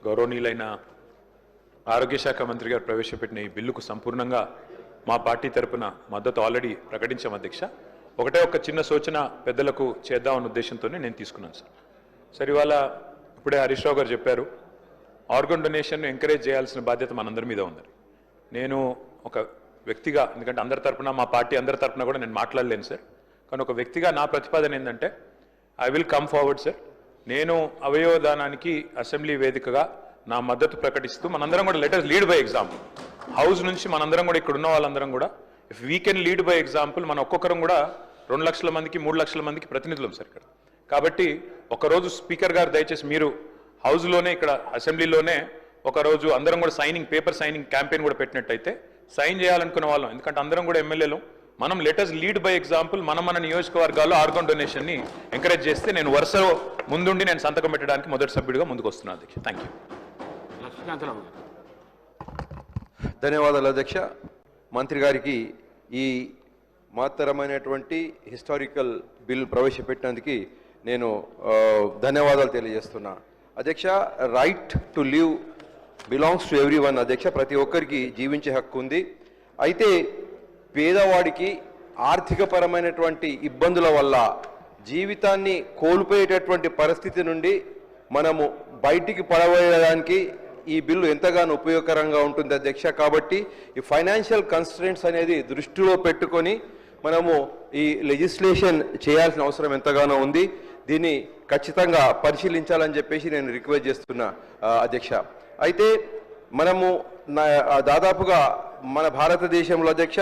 గౌరవనీయులైన ఆరోగ్య శాఖ మంత్రి గారు ప్రవేశపెట్టిన ఈ బిల్లుకు సంపూర్ణంగా మా పార్టీ తరపున మద్దతు ఆల్రెడీ ప్రకటించాం అధ్యక్ష. ఒకటే ఒక చిన్న సూచన పెద్దలకు చేద్దామన్న ఉద్దేశంతోనే నేను తీసుకున్నాను సార్. సరే, ఇవాళ ఇప్పుడే హరీష్ రావు గారు చెప్పారు, ఆర్గన్ డొనేషన్ ఎంకరేజ్ చేయాల్సిన బాధ్యత మనందరి మీద ఉంది. నేను ఒక వ్యక్తిగా, ఎందుకంటే అందరి తరపున మా పార్టీ అందరి తరపున కూడా నేను మాట్లాడలేను సార్, కానీ ఒక వ్యక్తిగా నా ప్రతిపాదన ఏంటంటే I will come forward sir. నేను అవయవదానానికి అసెంబ్లీ వేదికగా నా మద్దతు ప్రకటిస్తూ మనందరం కూడా letters lead by example, house నుంచి మనందరం కూడా ఇక్కడ ఉన్న వాళ్ళందరం కూడా if we can lead by example, మన ఒక్కొక్కరం కూడా 2 లక్షల మందికి 3 లక్షల మందికి ప్రతినిధులం సార్ ఇక్కడ. కాబట్టి ఒకరోజు స్పీకర్ గారు దయచేసి మీరు హౌస్లోనే ఇక్కడ అసెంబ్లీలోనే ఒకరోజు అందరం కూడా పేపర్ సైనింగ్ క్యాంపెయిన్ కూడా పెట్టినట్టయితే సైన్ చేయాలనుకున్న వాళ్ళం, ఎందుకంటే అందరం కూడా ఎమ్మెల్యేలు, మనం లెటర్స్ లీడ్ బై ఎగ్జాంపుల్ మన నియోజకవర్గాల్లో ఆర్గన్ డొనేషన్ని ఎంకరేజ్ చేస్తే నేను వరుసలో ముందుండి నేను సంతకం పెట్టడానికి మొదటి సభ్యుడిగా ముందుకు వస్తున్నాను అధ్యక్ష. Thank you. ధన్యవాదాలు అధ్యక్ష. మంత్రి గారికి ఈ మహత్తరమైనటువంటి హిస్టారికల్ బిల్ ప్రవేశపెట్టినందుకు నేను ధన్యవాదాలు తెలియజేస్తున్నా అధ్యక్ష. Right to live belongs to every one అధ్యక్ష. ప్రతి ఒక్కరికి జీవించే హక్కు ఉంది. అయితే పేదవాడికి ఆర్థికపరమైనటువంటి ఇబ్బందుల వల్ల జీవితాన్ని కోల్పోయేటటువంటి పరిస్థితి నుండి మనము బయటికి పడవేయడానికి ఈ బిల్లు ఎంతగానో ఉపయోగకరంగా ఉంటుంది అధ్యక్ష. కాబట్టి ఈ ఫైనాన్షియల్ కన్స్ట్రెంట్స్ అనేది దృష్టిలో పెట్టుకొని మనము ఈ లెజిస్లేషన్ చేయాల్సిన అవసరం ఎంతగానో ఉంది. దీన్ని ఖచ్చితంగా పరిశీలించాలని చెప్పేసి నేను రిక్వెస్ట్ చేస్తున్నా అధ్యక్ష. అయితే మనము దాదాపుగా మన భారతదేశంలో అధ్యక్ష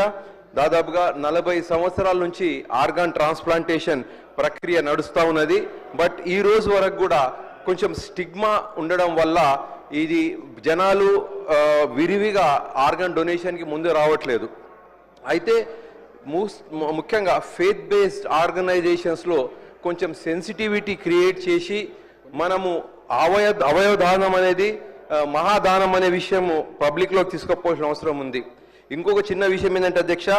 దాదాపుగా 40 సంవత్సరాల నుంచి ఆర్గాన్ ట్రాన్స్ప్లాంటేషన్ ప్రక్రియ నడుస్తూ ఉన్నది. బట్ ఈ రోజు వరకు కూడా కొంచెం స్టిగ్మా ఉండడం వల్ల ఇది జనాలు విరివిగా ఆర్గాన్ డొనేషన్కి ముందు రావట్లేదు. అయితే ముఖ్యంగా ఫెయిత్ బేస్డ్ ఆర్గనైజేషన్స్లో కొంచెం సెన్సిటివిటీ క్రియేట్ చేసి మనము అవయవదానం అనేది మహాదానం అనే విషయం పబ్లిక్లోకి తీసుకుపోవాల్సిన అవసరం ఉంది. ఇంకొక చిన్న విషయం ఏంటంటే అధ్యక్ష,